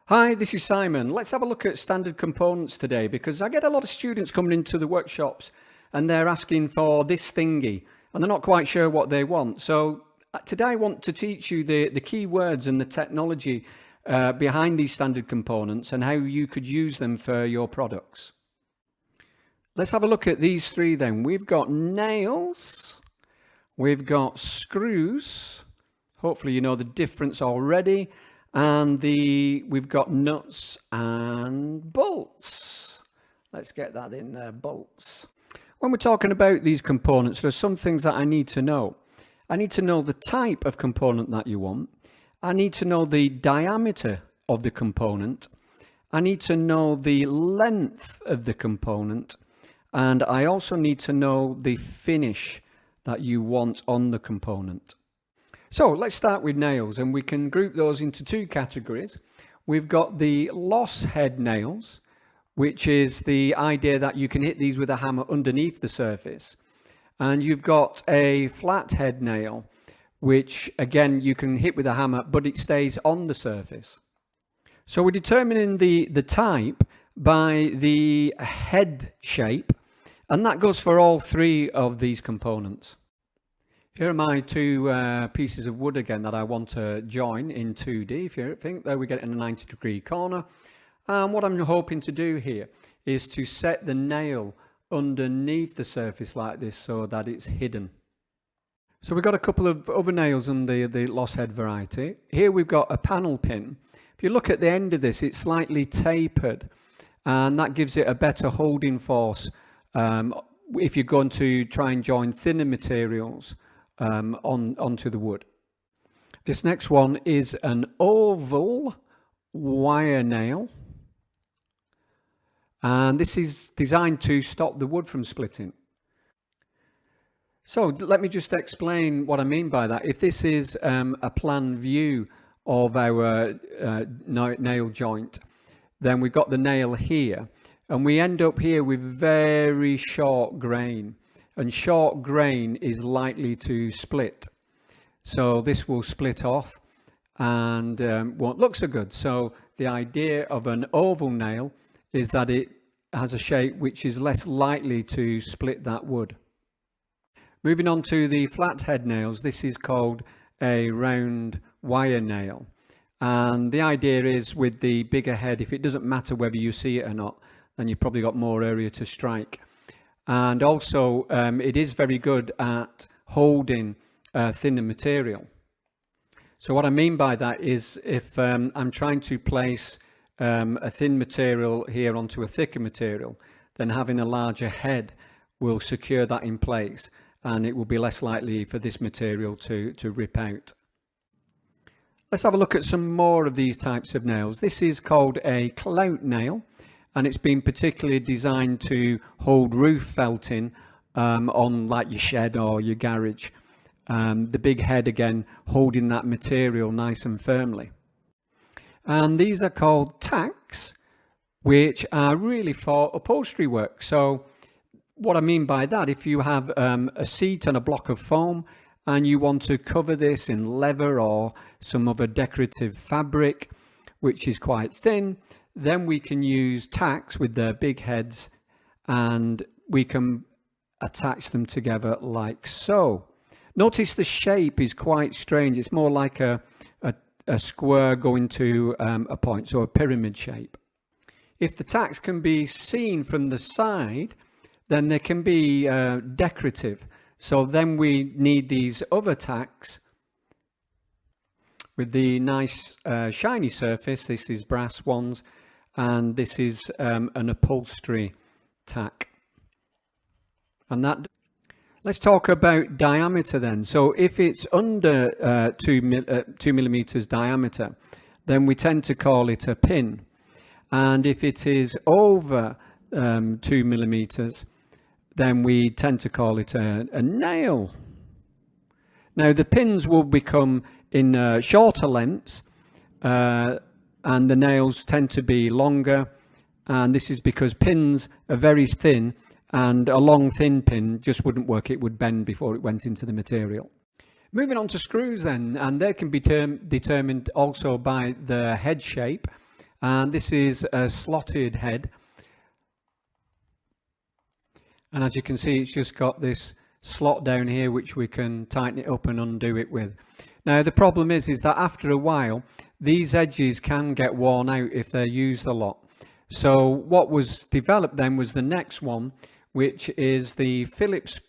Hi, this is Simon. Let's have a look at standard components today because I get a lot of students coming into the workshops and they're asking for this thingy and they're not quite sure what they want. So today I want to teach you the key words and the technology behind these standard components and how you could use them for your products. Let's have a look at these three then. We've got nails, we've got screws, hopefully you know the difference already, and we've got nuts and bolts. Let's get that in there, bolts. When we're talking about these components, there are some things that I need to know. I need to know the type of component that you want. I need to know the diameter of the component. I need to know the length of the component. And I also need to know the finish that you want on the component. So let's start with nails, and we can group those into two categories. We've got the loss head nails, which is the idea that you can hit these with a hammer underneath the surface. And you've got a flat head nail, which again you can hit with a hammer, but it stays on the surface. So we're determining the type by the head shape, and that goes for all three of these components. Here are my two pieces of wood again that I want to join in 2D. If you think, there we get it in a 90-degree corner. And what I'm hoping to do here is to set the nail underneath the surface like this so that it's hidden. So we've got a couple of other nails on the loss head variety. Here we've got a panel pin. If you look at the end of this, it's slightly tapered, and that gives it a better holding force if you're going to try and join thinner materials onto the wood. This next one is an oval wire nail, and this is designed to stop the wood from splitting. So let me just explain what I mean by that. If this is a plan view of our nail joint, then we've got the nail here, and we end up here with very short grain. And short grain is likely to split. So this will split off and won't look so good. So the idea of an oval nail is that it has a shape which is less likely to split that wood. Moving on to the flat head nails, this is called a round wire nail. And the idea is with the bigger head, if it doesn't matter whether you see it or not, then you've probably got more area to strike. And also it is very good at holding thinner material. So what I mean by that is if I'm trying to place a thin material here onto a thicker material, then having a larger head will secure that in place, and it will be less likely for this material to rip out. Let's have a look at some more of these types of nails. This is called a clout nail, and it's been particularly designed to hold roof felting on like your shed or your garage. The big head again holding that material nice and firmly. And these are called tacks, which are really for upholstery work. So what I mean by that, if you have a seat and a block of foam and you want to cover this in leather or some other decorative fabric, which is quite thin, then we can use tacks with their big heads, and we can attach them together like so. Notice the shape is quite strange. It's more like a square going to a point, so a pyramid shape. If the tacks can be seen from the side, then they can be decorative. So then we need these other tacks with the nice shiny surface. This is brass ones, and this is an upholstery tack. And that, let's talk about diameter then. So if it's under 2 millimeters diameter, then we tend to call it a pin. And if it is over 2 millimeters, then we tend to call it a nail. Now the pins will become in shorter lengths, and the nails tend to be longer, and this is because pins are very thin, and a long thin pin just wouldn't work. It would bend before it went into the material. Moving on to screws then, and they can be determined also by the head shape, and this is a slotted head, and as you can see it's just got this slot down here which we can tighten it up and undo it with. Now the problem is that after a while these edges can get worn out if they're used a lot. So what was developed then was the next one, which is the Phillips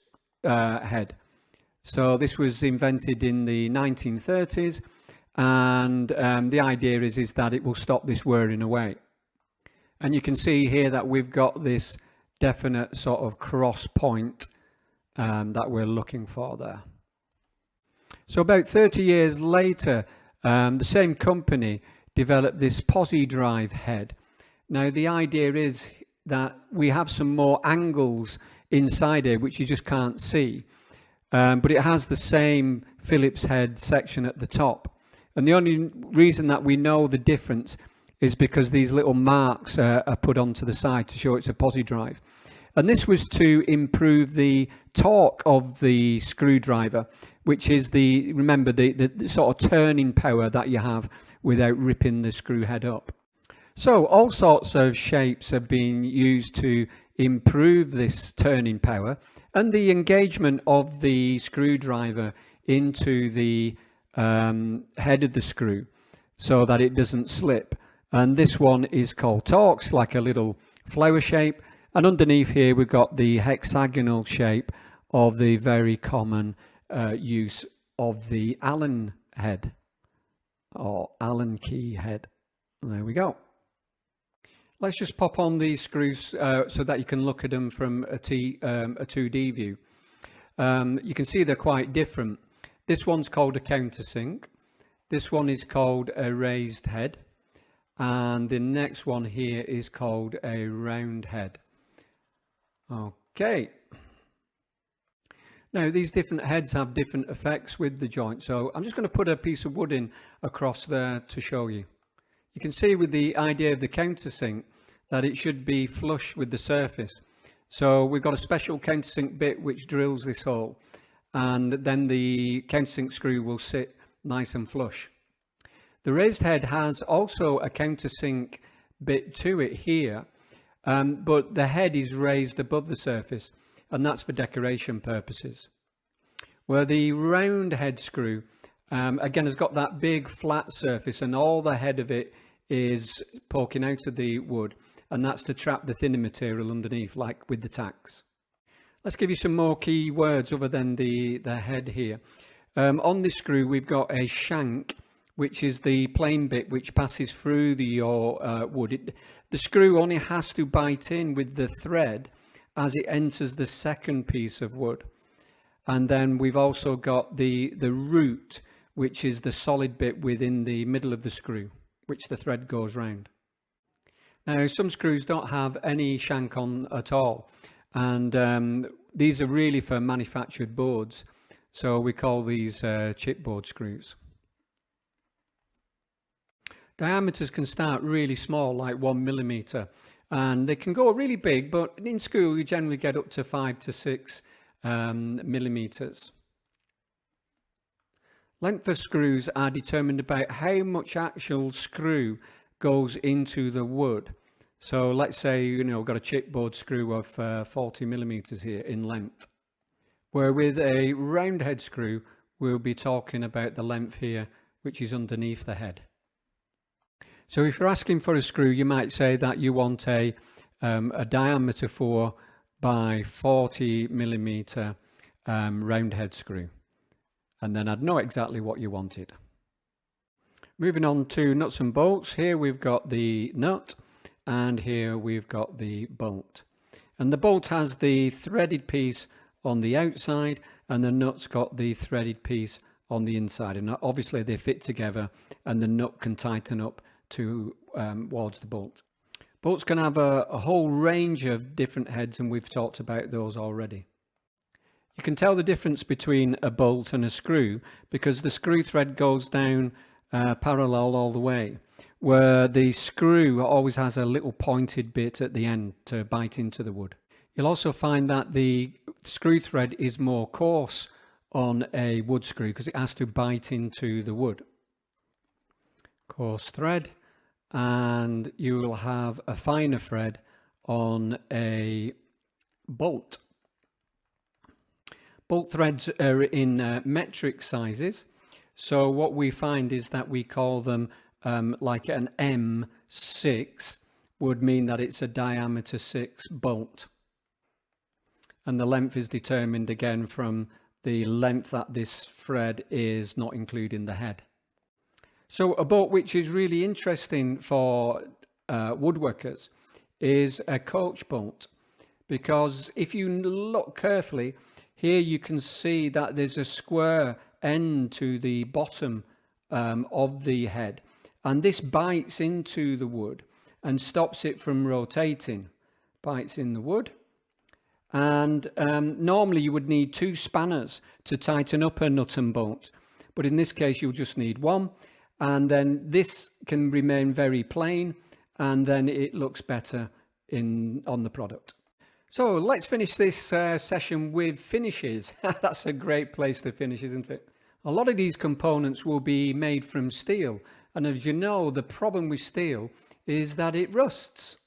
head. So this was invented in the 1930s, and the idea is that it will stop this wearing away. And you can see here that we've got this definite sort of cross point that we're looking for there. So about 30 years later, the same company developed this Pozidrive head. Now the idea is that we have some more angles inside here which you just can't see, but it has the same Phillips head section at the top, and the only reason that we know the difference is because these little marks are put onto the side to show it's a Pozidrive. And this was to improve the torque of the screwdriver, which is remember the sort of turning power that you have without ripping the screw head up. So all sorts of shapes have been used to improve this turning power and the engagement of the screwdriver into the head of the screw so that it doesn't slip. And this one is called Torx, like a little flower shape. And underneath here we've got the hexagonal shape of the very common use of the Allen head or Allen key head. There we go. Let's just pop on these screws so that you can look at them from a 2D view. You can see they're quite different. This one's called a countersink. This one is called a raised head. And the next one here is called a round head. Okay. Now these different heads have different effects with the joint. So I'm just going to put a piece of wood in across there to show you. You can see with the idea of the countersink that it should be flush with the surface. So we've got a special countersink bit which drills this hole, and then the countersink screw will sit nice and flush. The raised head has also a countersink bit to it here, but the head is raised above the surface, and that's for decoration purposes. Where the round head screw again has got that big flat surface, and all the head of it is poking out of the wood, and that's to trap the thinner material underneath, like with the tacks. Let's give you some more key words other than the head here. On this screw we've got a shank, which is the plain bit which passes through your wood. The screw only has to bite in with the thread as it enters the second piece of wood. And then we've also got the root, which is the solid bit within the middle of the screw, which the thread goes round. Now some screws don't have any shank on at all, and these are really for manufactured boards, so we call these chipboard screws. Diameters can start really small, like 1 millimeter, and they can go really big, but in school you generally get up to 5 to 6 millimeters. Length of screws are determined about how much actual screw goes into the wood. So let's say, we've got a chipboard screw of 40 millimeters here in length, where with a round head screw we'll be talking about the length here, which is underneath the head. So if you're asking for a screw, you might say that you want a diameter 4 by 40 millimeter round head screw, and then I'd know exactly what you wanted. Moving on to nuts and bolts. Here we've got the nut, and here we've got the bolt. And the bolt has the threaded piece on the outside, and the nut's got the threaded piece on the inside. And obviously they fit together, and the nut can tighten up towards the bolt. Bolts can have a whole range of different heads, and we've talked about those already. You can tell the difference between a bolt and a screw because the screw thread goes down parallel all the way, where the screw always has a little pointed bit at the end to bite into the wood. You'll also find that the screw thread is more coarse on a wood screw because it has to bite into the wood. Coarse thread, and you will have a finer thread on a bolt. Bolt threads are in metric sizes, so what we find is that we call them like an M6 would mean that it's a diameter 6 bolt, and the length is determined again from the length that this thread is, not including the head. So a bolt which is really interesting for woodworkers is a coach bolt, because if you look carefully here, you can see that there's a square end to the bottom of the head, and this bites into the wood and stops it from rotating. Bites in the wood, and normally you would need 2 spanners to tighten up a nut and bolt, but in this case you'll just need 1, and then this can remain very plain, and then it looks better on the product. So let's finish this session with finishes. That's a great place to finish, isn't it? A lot of these components will be made from steel, and as you know, the problem with steel is that it rusts.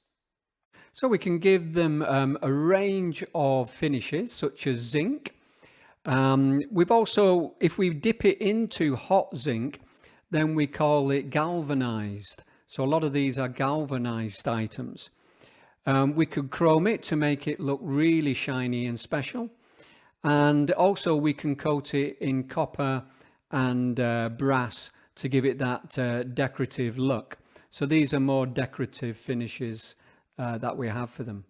So we can give them a range of finishes such as zinc. We've also, if we dip it into hot zinc, then we call it galvanized. So a lot of these are galvanized items. We could chrome it to make it look really shiny and special. And also we can coat it in copper and brass to give it that decorative look. So these are more decorative finishes that we have for them.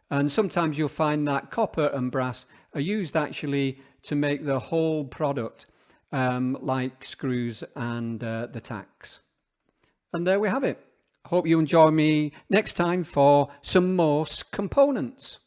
And sometimes you'll find that copper and brass are used actually to make the whole product, like screws and the tacks. And there we have it. Hope you enjoy me next time for some more components.